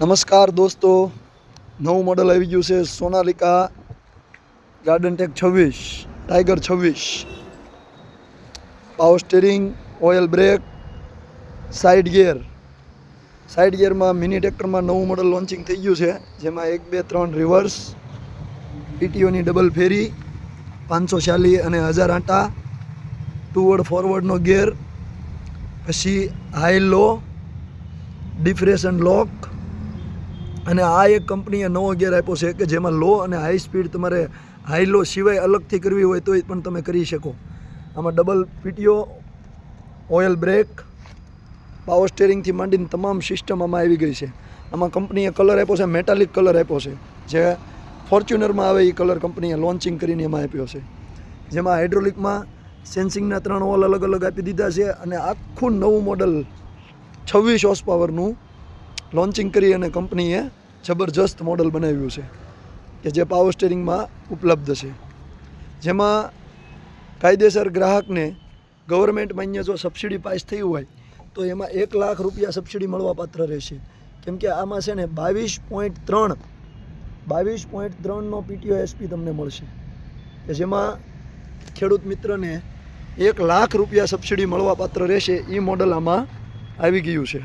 નમસ્કાર દોસ્તો, નવું મોડલ આવી ગયું છે Sonalika Garden Tech 26 Tiger 26. Power steering, oil brake, side ગિયરમાં મિની ટ્રેક્ટરમાં નવું મોડલ લોન્ચિંગ થઈ ગયું છે, જેમાં 1, 2, 3 રિવર્સ, પીટીઓની ડબલ ફેરી, 546 અને 1000 આંટા, ટુવર્ડ ફોરવર્ડનો ગિયર, પછી હાઈ લો, ડિફરેશન લોક, અને આ એક કંપનીએ નવો ગિયર આપ્યો છે કે જેમાં લો અને હાઈ સ્પીડ તમારે હાઈ લો સિવાય અલગથી કરવી હોય તો પણ તમે કરી શકો. આમાં double PTO, oil brake, power સ્ટીરિંગથી માંડીને તમામ સિસ્ટમ આમાં આવી ગઈ છે. આમાં કંપનીએ કલર આપ્યો છે, મેટાલિક કલર આપ્યો છે, જે ફોર્ચ્યુનરમાં આવે એ કલર કંપનીએ લોન્ચિંગ કરીને એમાં આપ્યો છે. જેમાં હાઇડ્રોલિકમાં સેન્સિંગના 3 ઓલ અલગ અલગ આપી દીધા છે અને આખું નવું મોડલ 26 હોર્સ પાવરનું લોન્ચિંગ કરી અને કંપનીએ જબરજસ્ત મોડલ બનાવ્યું છે કે જે પાવર સ્ટીરિંગમાં ઉપલબ્ધ છે. જેમાં કાયદેસર ગ્રાહકને ગવર્મેન્ટ માન્ય જો સબસિડી પાસ થઈ હોય તો એમાં 1 લાખ રૂપિયા સબસિડી મળવા પાત્ર રહેશે. કેમ કે આમાં છે ને 22.3નો પીટીઓ એસપી તમને મળશે કે જેમાં ખેડૂત મિત્રને 1 લાખ રૂપિયા સબસિડી મળવા પાત્ર રહેશે. એ મોડલ આમાં આવી ગયું છે.